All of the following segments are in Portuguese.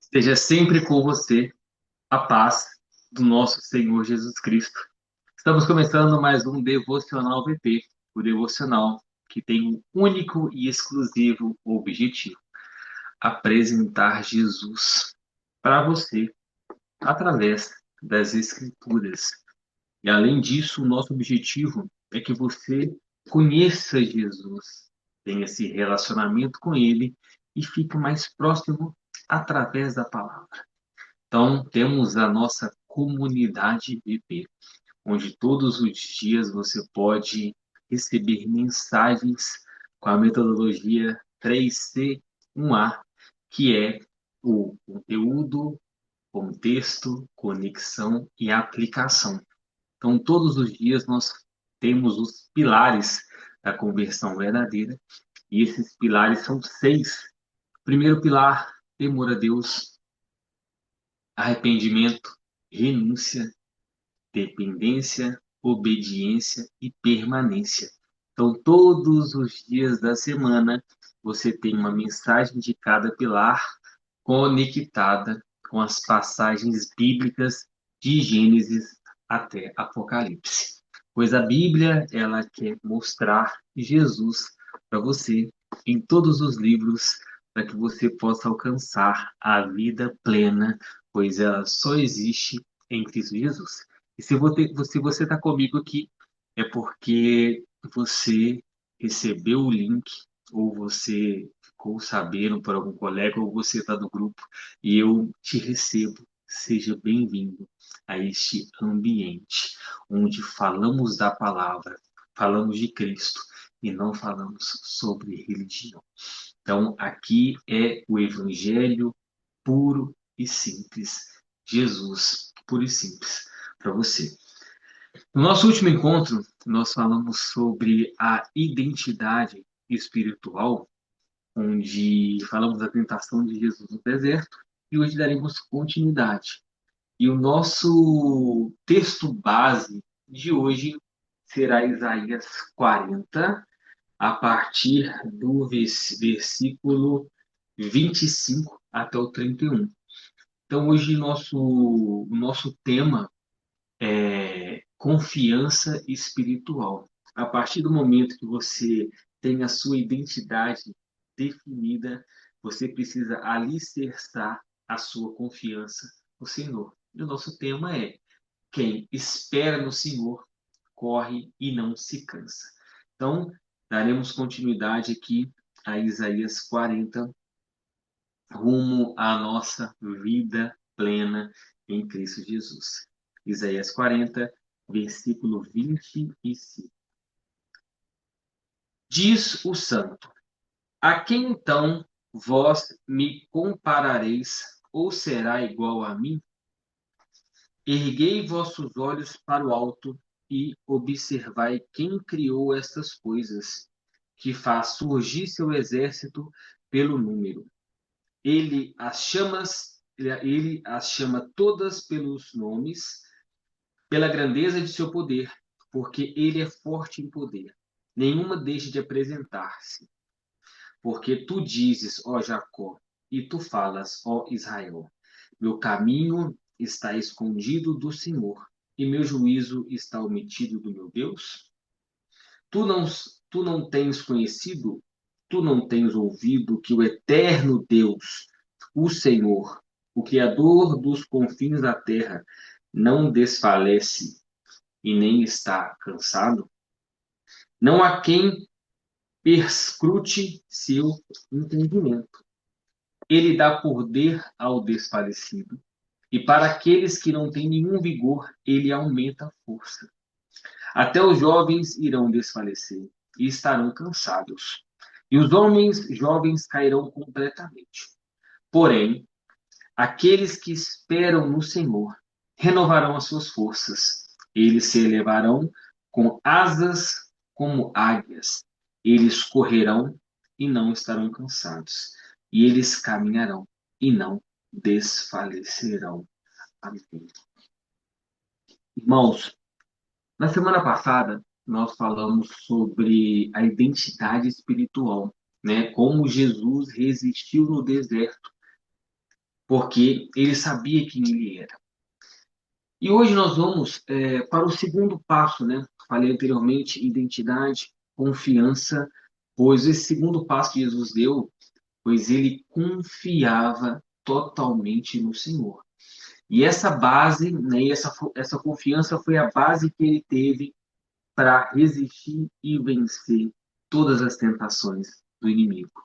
Esteja sempre com você a paz do nosso Senhor Jesus Cristo. Estamos começando mais um Devocional VP, o devocional que tem um único e exclusivo objetivo: apresentar Jesus para você através das Escrituras. E além disso, o nosso objetivo é que você conheça Jesus, tenha esse relacionamento com Ele e fique mais próximo através da palavra. Então, temos a nossa comunidade BP, onde todos os dias você pode receber mensagens com a metodologia 3C1A, que é o conteúdo, contexto, conexão e aplicação. Então, todos os dias nós temos os pilares da conversão verdadeira, e esses pilares são seis. Primeiro pilar, temor a Deus, arrependimento, renúncia, dependência, obediência e permanência. Então, todos os dias da semana, você tem uma mensagem de cada pilar conectada com as passagens bíblicas de Gênesis até Apocalipse. Pois a Bíblia, ela quer mostrar Jesus para você em todos os livros, para que você possa alcançar a vida plena, pois ela só existe em Cristo Jesus. E se você está comigo aqui, é porque você recebeu o link, ou você ficou sabendo por algum colega, ou você está no grupo, e eu te recebo. Seja bem-vindo a este ambiente, onde falamos da palavra, falamos de Cristo e não falamos sobre religião. Então, aqui é o Evangelho puro e simples. Jesus, puro e simples, para você. No nosso último encontro, nós falamos sobre a identidade espiritual, onde falamos da tentação de Jesus no deserto, e hoje daremos continuidade. E o nosso texto base de hoje será Isaías 40, a partir do versículo 25 até o 31. Então, hoje, o nosso tema é confiança espiritual. A partir do momento que você tem a sua identidade definida, você precisa alicerçar a sua confiança no Senhor. E o nosso tema é: quem espera no Senhor corre e não se cansa. Então, daremos continuidade aqui a Isaías 40, rumo à nossa vida plena em Cristo Jesus. Isaías 40, versículo 25. Diz o santo: a quem então vós me comparareis, ou será igual a mim? Erguei vossos olhos para o alto e observai quem criou estas coisas, que faz surgir seu exército pelo número. Ele as chama todas pelos nomes, pela grandeza de seu poder, porque ele é forte em poder. Nenhuma deixa de apresentar-se. Porque tu dizes, ó Jacó, e tu falas, ó Israel: meu caminho está escondido do Senhor, e meu juízo está omitido do meu Deus? Tu não, tu não tens conhecido, tu não tens ouvido que o eterno Deus, o Senhor, o Criador dos confins da terra, não desfalece e nem está cansado? Não há quem perscrute seu entendimento. Ele dá poder ao desfalecido, e para aqueles que não têm nenhum vigor, ele aumenta a força. Até os jovens irão desfalecer e estarão cansados, e os homens jovens cairão completamente. Porém, aqueles que esperam no Senhor renovarão as suas forças. Eles se elevarão com asas como águias. Eles correrão e não estarão cansados. E eles caminharão e não desfalecerão. Amém. Irmãos, na semana passada nós falamos sobre a identidade espiritual, né? Como Jesus resistiu no deserto porque ele sabia quem ele era. E hoje nós vamos para o segundo passo, né? Falei anteriormente, identidade, confiança, pois esse segundo passo que Jesus deu, pois ele confiava totalmente no Senhor. E essa base, né, e essa confiança foi a base que ele teve para resistir e vencer todas as tentações do inimigo.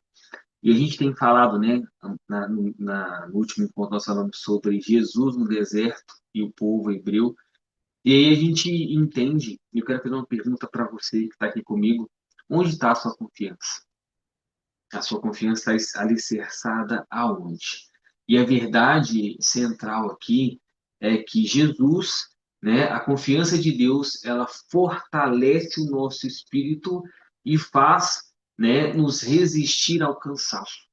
E a gente tem falado, né, no último encontro nós falamos sobre Jesus no deserto e o povo hebreu. E aí a gente entende, e eu quero fazer uma pergunta para você que está aqui comigo, onde está a sua confiança? A sua confiança está alicerçada aonde? E a verdade central aqui é que Jesus, né, a confiança de Deus, ela fortalece o nosso espírito e faz, né, nos resistir ao cansaço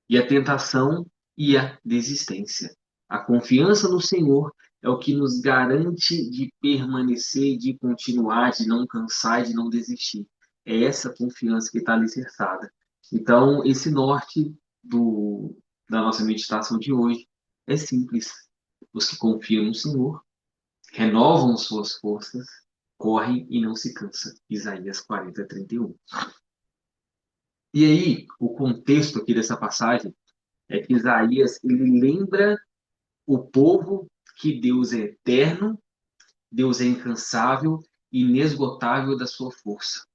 e a tentação e a desistência. A confiança no Senhor é o que nos garante de permanecer, de continuar, de não cansar, de não desistir. É essa confiança que está alicerçada. Então, esse norte da nossa meditação de hoje é simples. Os que confiam no Senhor renovam suas forças, correm e não se cansam. Isaías 40:31. E aí, o contexto aqui dessa passagem é que Isaías ele lembra o povo que Deus é eterno, Deus é incansável e inesgotável da sua força.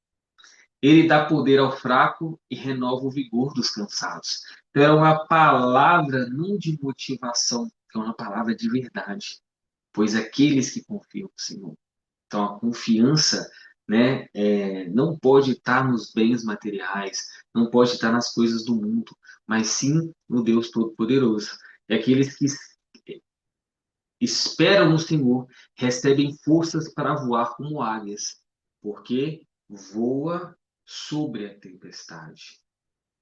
Ele dá poder ao fraco e renova o vigor dos cansados. Então é uma palavra não de motivação, é uma palavra de verdade, pois aqueles que confiam no Senhor. Então a confiança, né, não pode estar nos bens materiais, não pode estar nas coisas do mundo, mas sim no Deus Todo-Poderoso. É aqueles que esperam no Senhor, recebem forças para voar como águias, porque voa sobre a tempestade.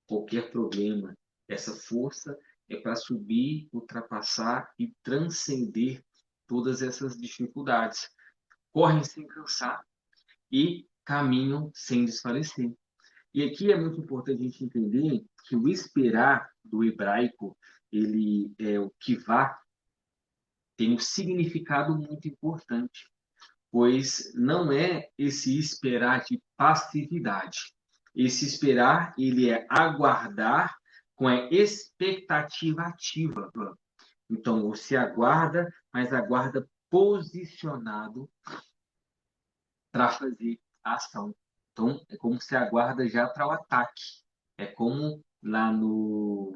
Qualquer problema, essa força é para subir, ultrapassar e transcender todas essas dificuldades. Correm sem cansar e caminham sem desfalecer. E aqui é muito importante a gente entender que o esperar do hebraico, ele é o kivá, tem um significado muito importante, pois não é esse esperar de passividade. Esse esperar, ele é aguardar com a expectativa ativa. Então, você aguarda, mas aguarda posicionado para fazer a ação. Então, é como se aguarda já para o ataque. É como lá no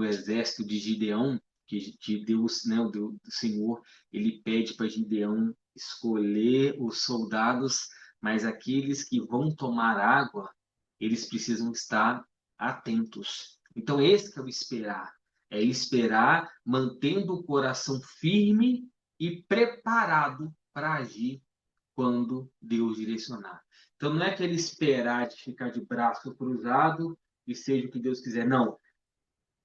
exército de Gideão, que Deus, né, o Senhor, ele pede para Gideão escolher os soldados, mas aqueles que vão tomar água, eles precisam estar atentos. Então, esse que é o esperar. É esperar mantendo o coração firme e preparado para agir quando Deus direcionar. Então não é aquele esperar de ficar de braço cruzado e seja o que Deus quiser. Não.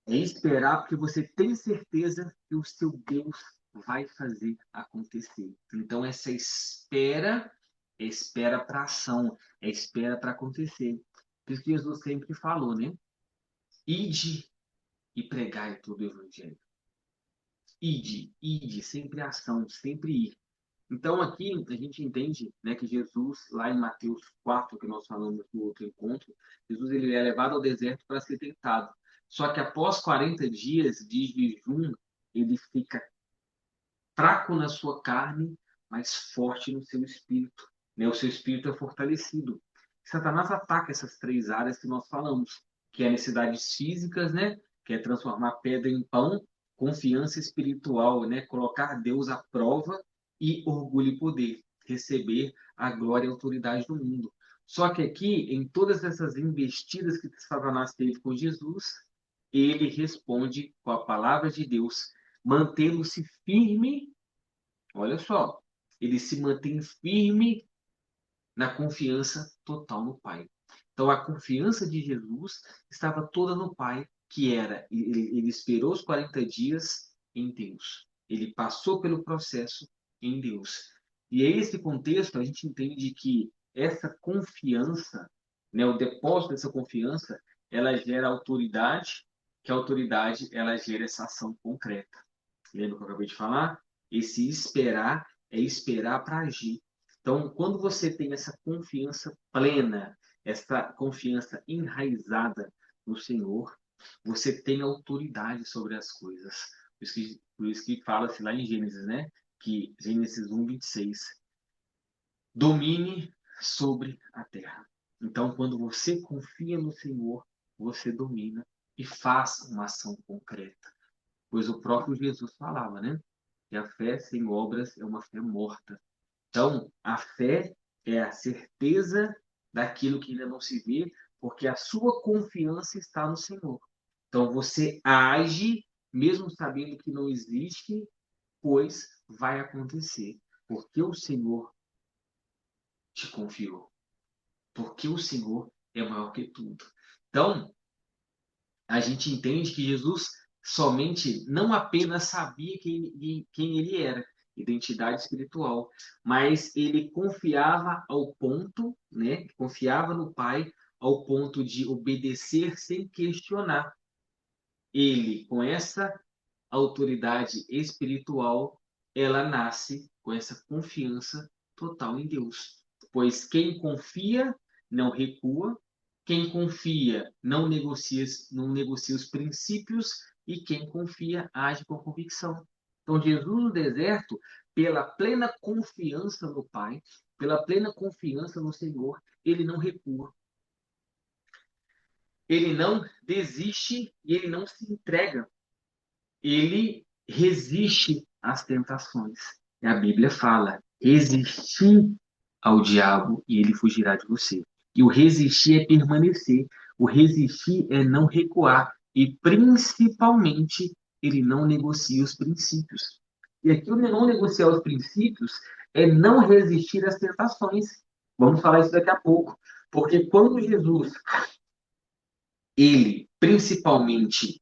É esperar porque você tem certeza que o seu Deus vai fazer acontecer. Então essa espera é espera para ação, é espera para acontecer. Por isso que Jesus sempre falou, né? Ide e pregai todo o evangelho. Ide, sempre ação, sempre ir. Então, aqui a gente entende, né, que Jesus, lá em Mateus 4, que nós falamos no outro encontro, Jesus ele é levado ao deserto para ser tentado. Só que após 40 dias de jejum, ele fica fraco na sua carne, mas forte no seu espírito. Né? O seu espírito é fortalecido. Satanás ataca essas três áreas que nós falamos, que é necessidades físicas, né? Que é transformar pedra em pão, confiança espiritual, né? Colocar Deus à prova e orgulho e poder, receber a glória e a autoridade do mundo. Só que aqui, em todas essas investidas que Satanás teve com Jesus, ele responde com a palavra de Deus, mantendo-se firme. Olha só, ele se mantém firme na confiança total no Pai. Então, a confiança de Jesus estava toda no Pai, que era, ele esperou os 40 dias em Deus. Ele passou pelo processo em Deus. E é esse contexto, a gente entende que essa confiança, né, o depósito dessa confiança, ela gera autoridade, que a autoridade ela gera essa ação concreta. Lembra que eu acabei de falar? Esse esperar é esperar para agir. Então, quando você tem essa confiança plena, essa confiança enraizada no Senhor, você tem autoridade sobre as coisas. Por isso que fala-se lá em Gênesis, né? Que Gênesis 1:26, domine sobre a terra. Então, quando você confia no Senhor, você domina e faz uma ação concreta. Pois o próprio Jesus falava, né? Que a fé sem obras é uma fé morta. Então, a fé é a certeza daquilo que ainda não se vê, porque a sua confiança está no Senhor. Então, você age mesmo sabendo que não existe, pois vai acontecer, porque o Senhor te confiou, porque o Senhor é maior que tudo. Então, a gente entende que Jesus somente não apenas sabia quem ele era, identidade espiritual, mas ele confiava ao ponto, né? Confiava no Pai ao ponto de obedecer sem questionar. Ele, com essa autoridade espiritual, ela nasce com essa confiança total em Deus. Pois quem confia não recua, quem confia não negocia os princípios e quem confia age com convicção. Então, Jesus no deserto, pela plena confiança no Pai, pela plena confiança no Senhor, ele não recua. Ele não desiste e ele não se entrega, ele resiste às tentações. E a Bíblia fala: resistir ao diabo e ele fugirá de você. E o resistir é permanecer, o resistir é não recuar e principalmente ele não negocia os princípios. E aqui o não negociar os princípios é não resistir às tentações. Vamos falar isso daqui a pouco, porque quando Jesus ele principalmente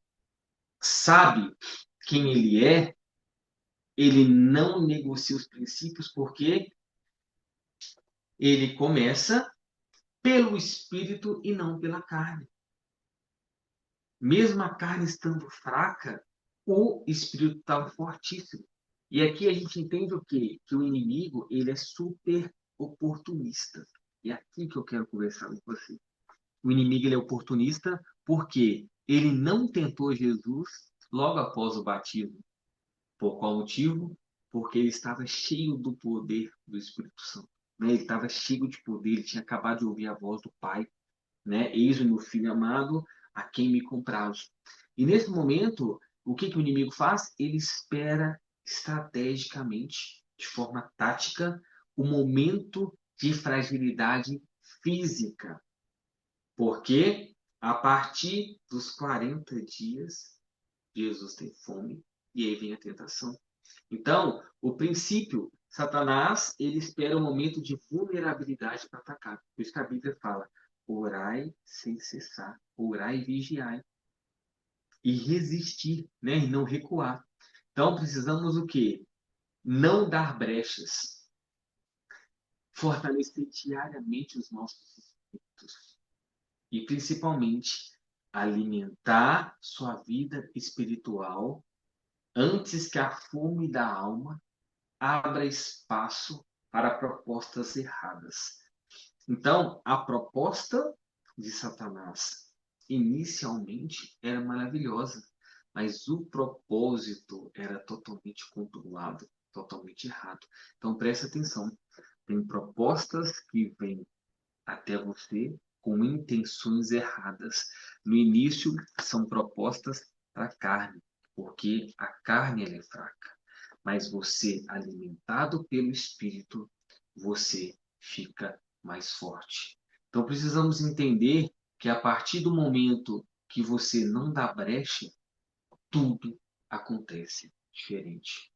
sabe quem ele não negocia os princípios porque ele começa pelo espírito e não pela carne. Mesmo a carne estando fraca, o espírito estava fortíssimo. E aqui a gente entende o quê? Que o inimigo, ele é super oportunista. E é aqui que eu quero conversar com você. O inimigo, ele é oportunista porque ele não tentou Jesus logo após o batismo. Por qual motivo? Porque ele estava cheio do poder do Espírito Santo. Né? Ele estava cheio de poder, ele tinha acabado de ouvir a voz do Pai. Né? Eis o meu filho amado, a quem me compraste. E nesse momento, o que o inimigo faz? Ele espera estrategicamente, de forma tática, o momento de fragilidade física. Porque a partir dos 40 dias, Jesus tem fome e aí vem a tentação. Então, o princípio, Satanás, ele espera um momento de vulnerabilidade para atacar. Por isso que a Bíblia fala: orai sem cessar, orai e vigiai. E resistir, né? E não recuar. Então, precisamos o quê? Não dar brechas. Fortalecer diariamente os nossos espíritos. E, principalmente, alimentar sua vida espiritual antes que a fome da alma abra espaço para propostas erradas. Então, a proposta de Satanás inicialmente era maravilhosa, mas o propósito era totalmente conturbado, totalmente errado. Então, preste atenção. Tem propostas que vêm até você com intenções erradas. No início, são propostas para a carne, porque a carne ela é fraca. Mas você, alimentado pelo Espírito, você fica mais forte. Então precisamos entender que a partir do momento que você não dá brecha, tudo acontece diferente.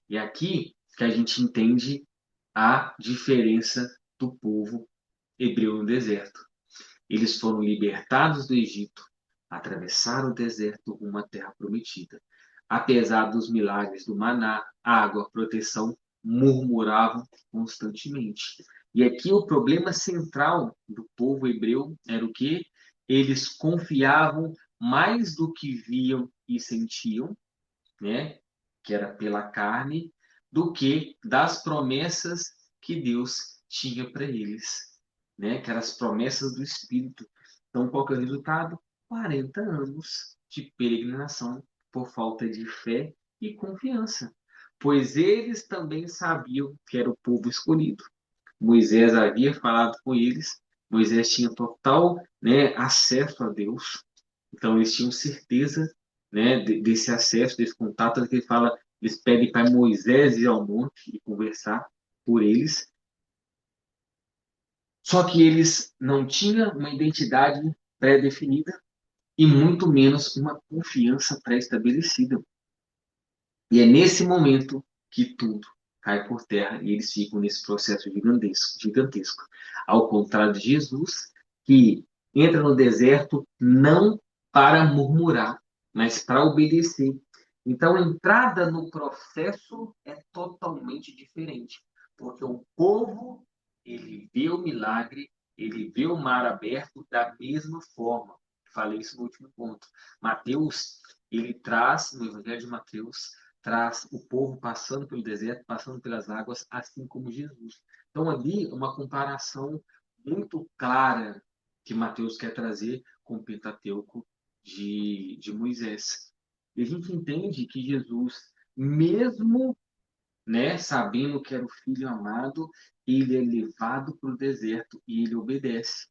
E é aqui que a gente entende a diferença do povo hebreu no deserto. Eles foram libertados do Egito, atravessaram o deserto rumo à terra prometida. Apesar dos milagres do maná, água, proteção, murmuravam constantemente. E aqui o problema central do povo hebreu era o que? Eles confiavam mais do que viam e sentiam, né, que era pela carne, do que das promessas que Deus tinha para eles, né, que eram as promessas do Espírito. Então, qual que é o resultado? 40 anos de peregrinação por falta de fé e confiança, pois eles também sabiam que era o povo escolhido. Moisés havia falado com eles, Moisés tinha total, né, acesso a Deus, então eles tinham certeza, né, desse acesso, desse contato, que ele fala, eles pedem para Moisés ir ao monte e conversar por eles, só que eles não tinham uma identidade pré-definida e muito menos uma confiança pré-estabelecida. E é nesse momento que tudo cai por terra e eles ficam nesse processo gigantesco, gigantesco. Ao contrário de Jesus, que entra no deserto não para murmurar, mas para obedecer. Então, a entrada no processo é totalmente diferente, porque o povo, ele vê o milagre, ele vê o mar aberto da mesma forma. Falei isso no último ponto. Mateus, ele traz, no Evangelho de Mateus, traz o povo passando pelo deserto, passando pelas águas, assim como Jesus. Então, ali, uma comparação muito clara que Mateus quer trazer com o Pentateuco de Moisés. E a gente entende que Jesus, mesmo, né, sabendo que era o filho amado, ele é levado para o deserto e ele obedece.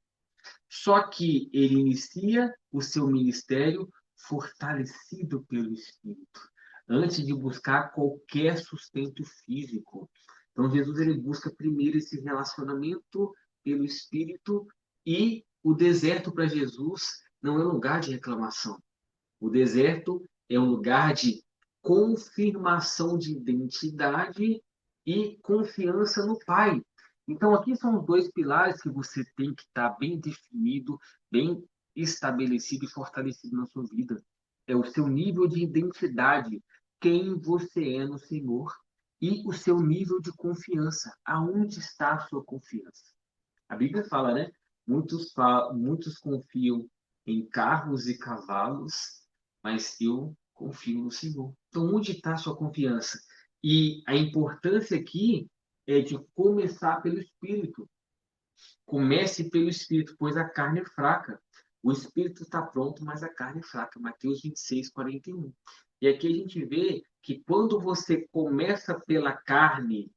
Só que ele inicia o seu ministério fortalecido pelo Espírito, antes de buscar qualquer sustento físico. Então, Jesus ele busca primeiro esse relacionamento pelo Espírito e o deserto para Jesus não é lugar de reclamação. O deserto é um lugar de confirmação de identidade e confiança no Pai. Então, aqui são os dois pilares que você tem que estar bem definido, bem estabelecido e fortalecido na sua vida. É o seu nível de identidade, quem você é no Senhor, e o seu nível de confiança. Aonde está a sua confiança? A Bíblia fala, né? Muitos confiam em carros e cavalos, mas eu confio no Senhor. Então, onde está a sua confiança? E a importância aqui é de começar pelo Espírito. Comece pelo Espírito, pois a carne é fraca. O Espírito está pronto, mas a carne é fraca. Mateus 26, 41. E aqui a gente vê que quando você começa pela carne,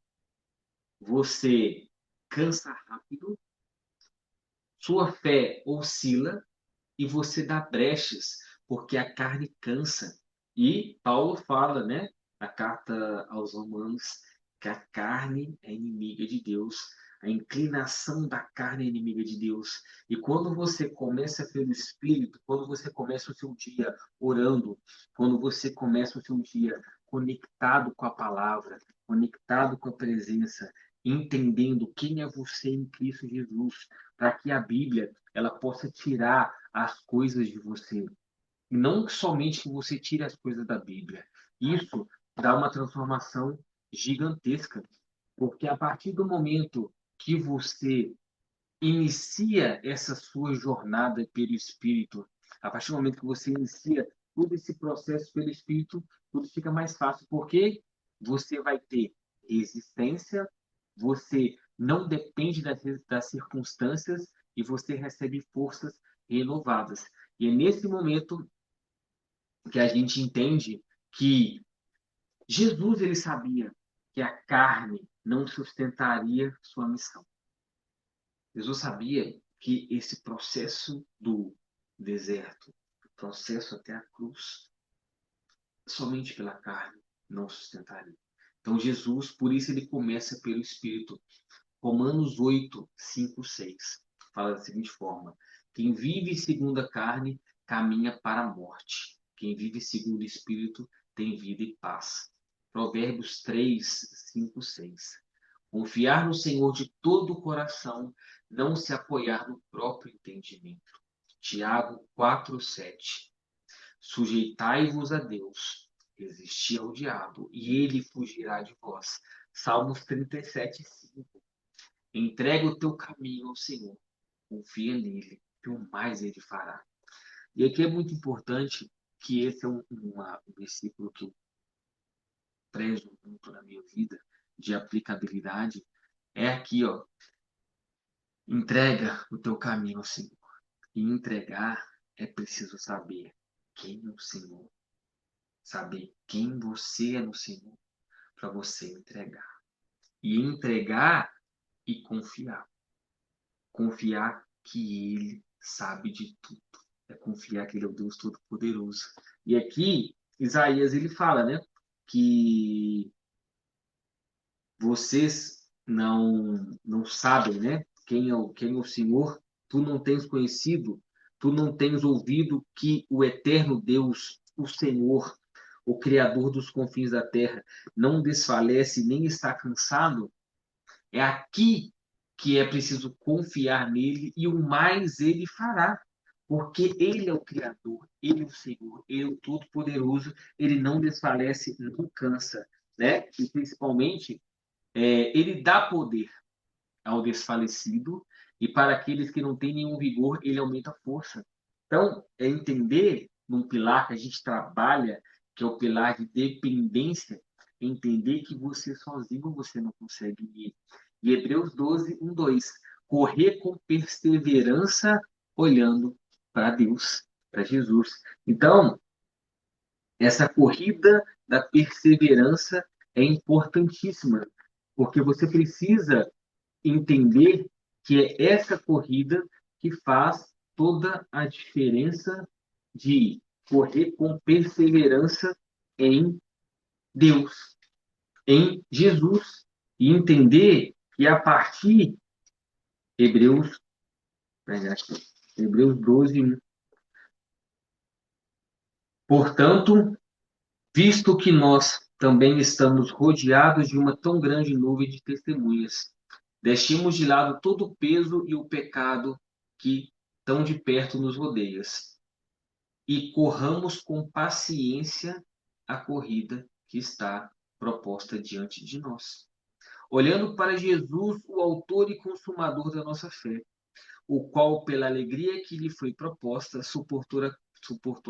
você cansa rápido, sua fé oscila e você dá brechas, porque a carne cansa. E Paulo fala, né, na carta aos Romanos, que a carne é inimiga de Deus, a inclinação da carne é inimiga de Deus. E quando você começa pelo Espírito, quando você começa o seu dia orando, quando você começa o seu dia conectado com a palavra, conectado com a presença, entendendo quem é você em Cristo Jesus, para que a Bíblia ela possa tirar as coisas de você. E não somente que você tire as coisas da Bíblia. Isso dá uma transformação gigantesca. Porque a partir do momento que você inicia essa sua jornada pelo Espírito, a partir do momento que você inicia todo esse processo pelo Espírito, tudo fica mais fácil, porque você vai ter resistência, você não depende das circunstâncias e você recebe forças renovadas. E é nesse momento que a gente entende que Jesus ele sabia que a carne não sustentaria sua missão. Jesus sabia que esse processo do deserto, o processo até a cruz, somente pela carne não sustentaria. Então Jesus, por isso ele começa pelo Espírito. Romanos 8, 5, 6 fala da seguinte forma: quem vive segundo a carne caminha para a morte. Quem vive segundo o Espírito tem vida e paz. Provérbios 3, 5, 6. Confiar no Senhor de todo o coração, não se apoiar no próprio entendimento. Tiago 4, 7. Sujeitai-vos a Deus, resisti ao diabo, e ele fugirá de vós. Salmos 37, 5. Entrega o teu caminho ao Senhor, confia nele, que o mais ele fará. E aqui é muito importante que esse é um versículo que eu prezo muito na minha vida, de aplicabilidade, é aqui, ó, entrega o teu caminho ao Senhor. E entregar é preciso saber quem é o Senhor, saber quem você é no Senhor, para você entregar. E entregar e confiar. Confiar que Ele sabe de tudo. É confiar que Ele é o Deus Todo-Poderoso. E aqui, Isaías, ele fala, né, que vocês não sabem, né, quem é o Senhor, tu não tens conhecido, tu não tens ouvido que o eterno Deus, o Senhor, o Criador dos confins da terra, não desfalece nem está cansado. É aqui que é preciso confiar nele e o mais ele fará, porque ele é o Criador, ele é o Senhor, ele é o Todo-Poderoso, ele não desfalece, não cansa, né? E principalmente, ele dá poder ao desfalecido e para aqueles que não têm nenhum vigor, ele aumenta a força. Então, é entender num pilar que a gente trabalha, que é o pilar de dependência, entender que você sozinho você não consegue ir. E Hebreus 12, 1, 2. Correr com perseverança olhando para Deus, para Jesus. Então, essa corrida da perseverança é importantíssima, porque você precisa entender que é essa corrida que faz toda a diferença de correr com perseverança em Deus, em Jesus, e entender que a partir Hebreus, Hebreus 12, 1. Portanto, visto que nós também estamos rodeados de uma tão grande nuvem de testemunhas, deixemos de lado todo o peso e o pecado que tão de perto nos rodeia e corramos com paciência a corrida que está proposta diante de nós. Olhando para Jesus, o autor e consumador da nossa fé, o qual, pela alegria que lhe foi proposta, suportou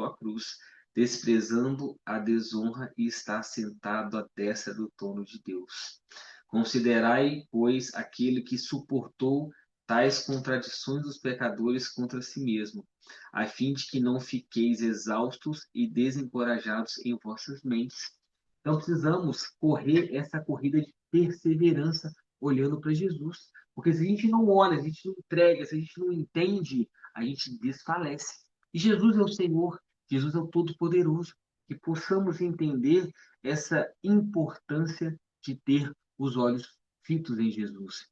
a cruz, desprezando a desonra e está sentado à destra do trono de Deus. Considerai, pois, aquele que suportou tais contradições dos pecadores contra si mesmo, a fim de que não fiqueis exaustos e desencorajados em vossas mentes. Então precisamos correr essa corrida de perseverança olhando para Jesus. Porque se a gente não olha, se a gente não entrega, se a gente não entende, a gente desfalece. E Jesus é o Senhor, Jesus é o Todo-Poderoso. Que possamos entender essa importância de ter os olhos fitos em Jesus.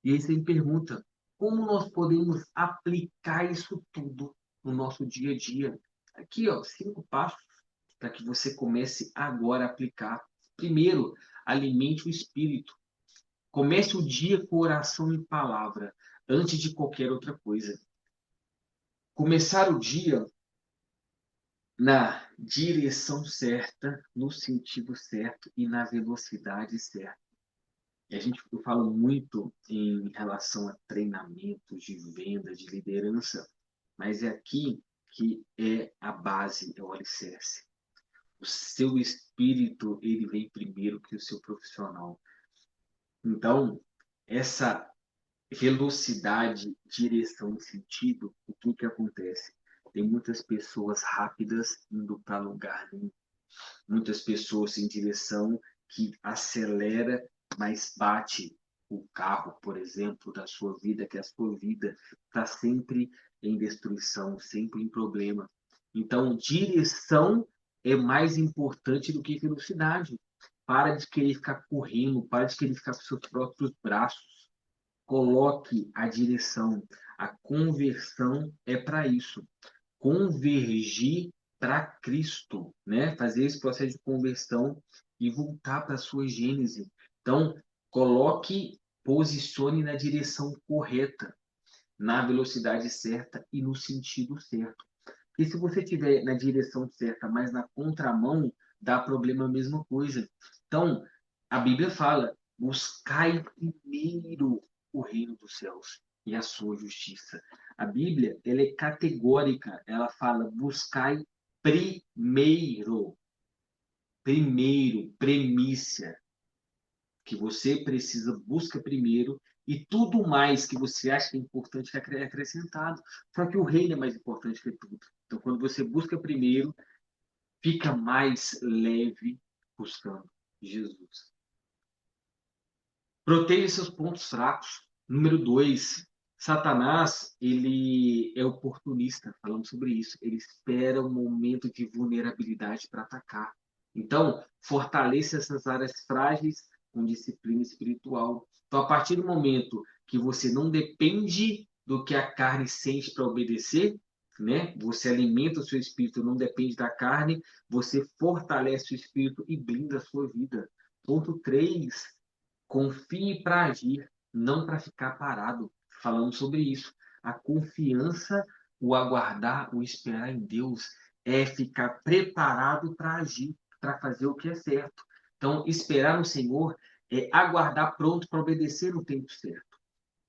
E aí você me pergunta, como nós podemos aplicar isso tudo no nosso dia a dia? Aqui, ó, 5 passos para que você comece agora a aplicar. Primeiro, alimente o espírito. Comece o dia com oração e palavra, antes de qualquer outra coisa. Começar o dia na direção certa, no sentido certo e na velocidade certa. E eu falo muito em relação a treinamentos de venda, de liderança, mas é aqui que é a base, é o alicerce. O seu espírito, ele vem primeiro que o seu profissional. Então, essa velocidade, direção e sentido, o que que acontece? Tem muitas pessoas rápidas indo para lugar nenhum. Muitas pessoas em direção que acelera, mas bate o carro, por exemplo, da sua vida, que a sua vida está sempre em destruição, sempre em problema. Então, direção é mais importante do que velocidade. Para de querer ficar correndo, para de querer ficar com seus próprios braços. Coloque a direção. A conversão é para isso. Convergir para Cristo, né? Fazer esse processo de conversão e voltar para a sua gênese. Então, coloque, posicione na direção correta, na velocidade certa e no sentido certo. E se você estiver na direção certa, mas na contramão, dá problema a mesma coisa. Então, a Bíblia fala: buscai primeiro o reino dos céus e a sua justiça. A Bíblia, ela é categórica. Ela fala: buscai primeiro, primeiro, premissa, que você precisa, busca primeiro, e tudo mais que você acha que é importante é acrescentado. Só que o reino é mais importante que tudo. Então, quando você busca primeiro, fica mais leve buscando Jesus. Proteja seus pontos fracos. Número 2, Satanás, ele é oportunista, falando sobre isso. Ele espera um momento de vulnerabilidade para atacar. Então, fortaleça essas áreas frágeis com disciplina espiritual. Então, a partir do momento que você não depende do que a carne sente para obedecer, né? Você alimenta o seu espírito, não depende da carne, você fortalece o espírito e blinda a sua vida. Ponto 3, confie para agir, não para ficar parado. Falando sobre isso. A confiança, o aguardar, o esperar em Deus é ficar preparado para agir, para fazer o que é certo. Então, esperar no Senhor é aguardar pronto para obedecer no tempo certo.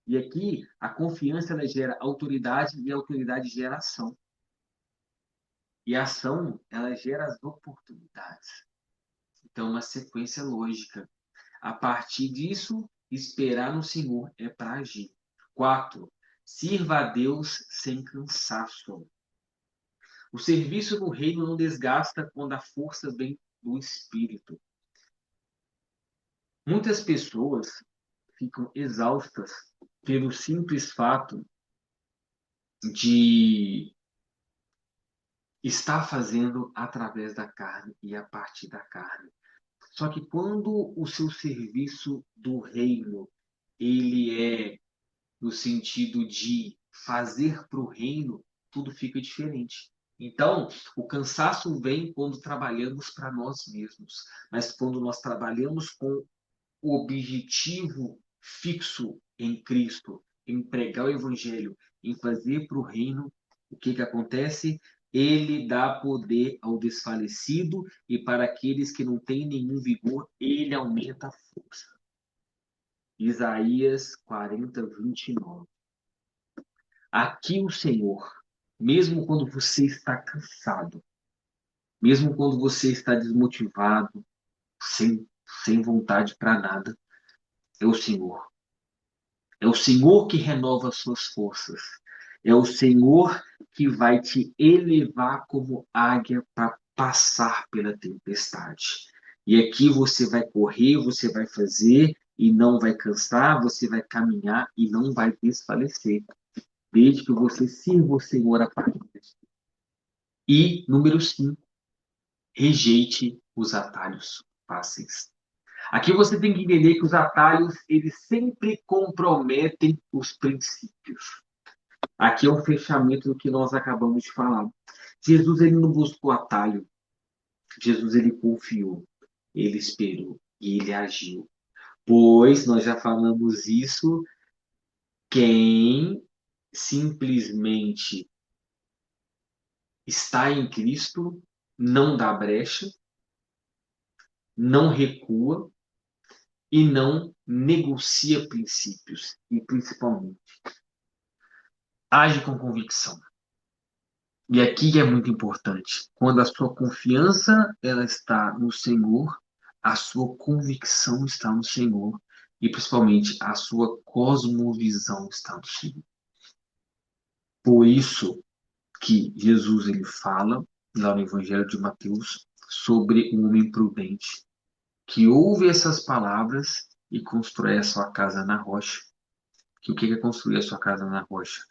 E aqui, a confiança ela gera autoridade e a autoridade gera ação. E a ação, ela gera as oportunidades. Então, uma sequência lógica. A partir disso, esperar no Senhor é para agir. 4, sirva a Deus sem cansaço. O serviço no reino não desgasta quando a força vem do Espírito. Muitas pessoas ficam exaustas pelo simples fato de estar fazendo através da carne e a partir da carne. Só que quando o seu serviço do reino ele é no sentido de fazer para o reino, tudo fica diferente. Então, o cansaço vem quando trabalhamos para nós mesmos, mas quando nós trabalhamos com o objetivo fixo em Cristo, em pregar o Evangelho, em fazer para o reino, o que acontece? Ele dá poder ao desfalecido e para aqueles que não têm nenhum vigor, ele aumenta a força. Isaías 40:29. Aqui o Senhor, mesmo quando você está cansado, mesmo quando você está desmotivado, sem, sem vontade para nada, é o Senhor. É o Senhor que renova as suas forças. É o Senhor que vai te elevar como águia para passar pela tempestade. E aqui você vai correr, você vai fazer e não vai cansar, você vai caminhar e não vai desfalecer, desde que você sirva o Senhor a partir disso. E, número 5, rejeite os atalhos fáceis. Aqui você tem que entender que os atalhos, eles sempre comprometem os princípios. Aqui é o fechamento do que nós acabamos de falar. Jesus, ele não buscou atalho. Jesus, ele confiou, ele esperou e ele agiu. Pois, nós já falamos isso, quem simplesmente está em Cristo não dá brecha, não recua e não negocia princípios. E, principalmente, age com convicção. E aqui é muito importante. Quando a sua confiança ela está no Senhor, a sua convicção está no Senhor e principalmente a sua cosmovisão está no Senhor. Por isso que Jesus ele fala lá no Evangelho de Mateus sobre um homem prudente que ouve essas palavras e constrói a sua casa na rocha. Que o que é construir a sua casa na rocha?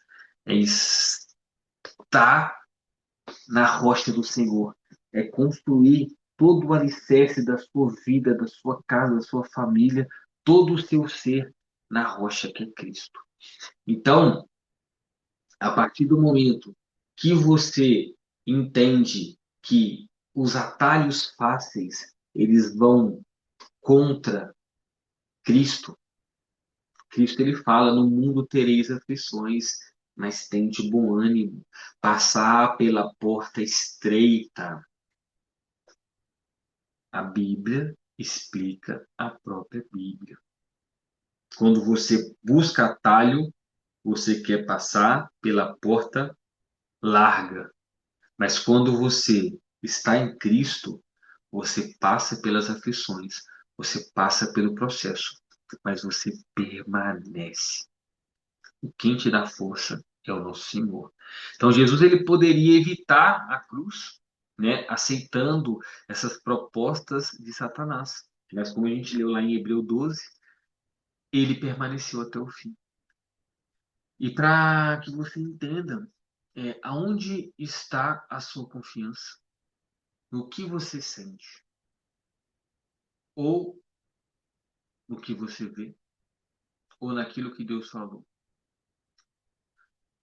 É estar na rocha do Senhor. É construir todo o alicerce da sua vida, da sua casa, da sua família, todo o seu ser na rocha que é Cristo. Então, a partir do momento que você entende que os atalhos fáceis, eles vão contra Cristo, Cristo ele fala: no mundo tereis aflições, mas tende bom ânimo. Passar pela porta estreita. A Bíblia explica a própria Bíblia. Quando você busca atalho, Você quer passar pela porta larga, mas quando você está em Cristo, você passa pelas aflições, você passa pelo processo, mas você permanece. E quem te dá força é o nosso Senhor. Então Jesus ele poderia evitar a cruz, né, aceitando essas propostas de Satanás. Mas como a gente leu lá em Hebreu 12, ele permaneceu até o fim. E para que você entenda, aonde está a sua confiança? No que você sente? Ou no que você vê? Ou naquilo que Deus falou?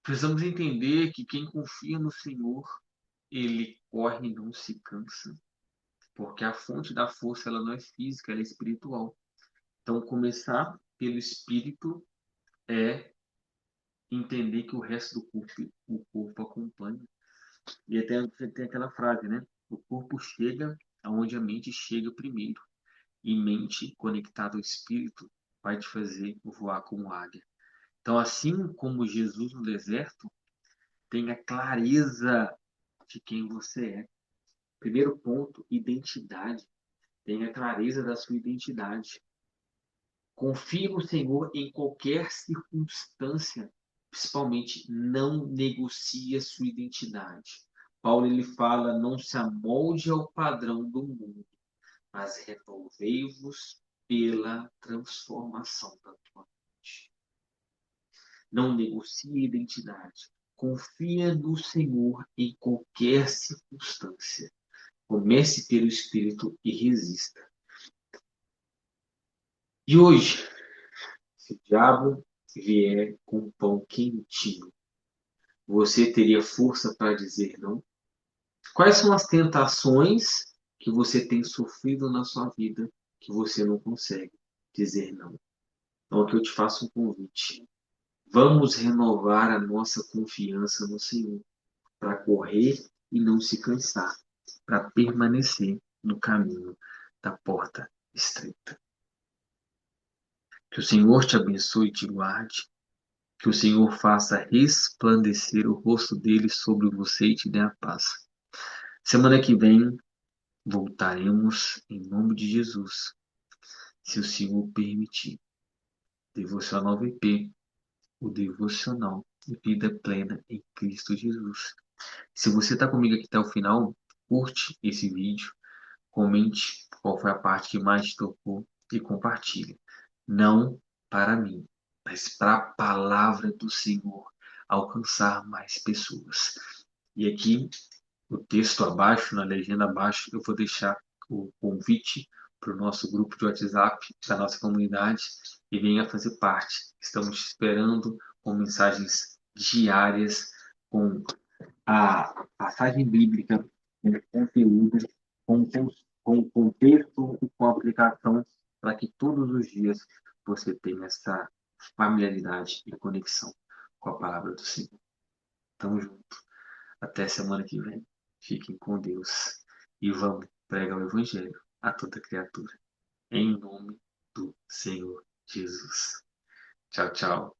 Precisamos entender que quem confia no Senhor, ele corre e não se cansa. Porque a fonte da força ela não é física, ela é espiritual. Então, começar pelo espírito é entender que o resto do corpo, o corpo acompanha. E até você tem aquela frase, né? O corpo chega aonde a mente chega primeiro. E mente conectada ao espírito vai te fazer voar como águia. Então, assim como Jesus no deserto, tenha clareza de quem você é. Primeiro ponto, identidade. Tenha clareza da sua identidade. Confie no Senhor em qualquer circunstância, principalmente não negocie a sua identidade. Paulo ele fala: não se amolde ao padrão do mundo, mas renovei-vos pela transformação da tua mente. Não negocie a identidade. Confia no Senhor em qualquer circunstância. Comece pelo Espírito e resista. E hoje, se o diabo vier com um pão quentinho, você teria força para dizer não? Quais são as tentações que você tem sofrido na sua vida que você não consegue dizer não? Então, aqui eu te faço um convite. Vamos renovar a nossa confiança no Senhor para correr e não se cansar, para permanecer no caminho da porta estreita. Que o Senhor te abençoe e te guarde. Que o Senhor faça resplandecer o rosto dele sobre você e te dê a paz. Semana que vem voltaremos em nome de Jesus, se o Senhor permitir. Devocional VP, o devocional de vida plena em Cristo Jesus. Se você está comigo aqui até o final, curte esse vídeo, comente qual foi a parte que mais te tocou e compartilhe. Não para mim, mas para a palavra do Senhor alcançar mais pessoas. E aqui, o texto abaixo, na legenda abaixo, eu vou deixar o convite para o nosso grupo de WhatsApp, da nossa comunidade, e venha fazer parte. Estamos te esperando com mensagens diárias, com a passagem bíblica, com conteúdo, com, com contexto e com aplicação, para que todos os dias você tenha essa familiaridade e conexão com a palavra do Senhor. Tamo junto. Até semana que vem. Fiquem com Deus e vamos pregar o Evangelho a toda criatura. Em nome do Senhor Jesus. Tchau, tchau.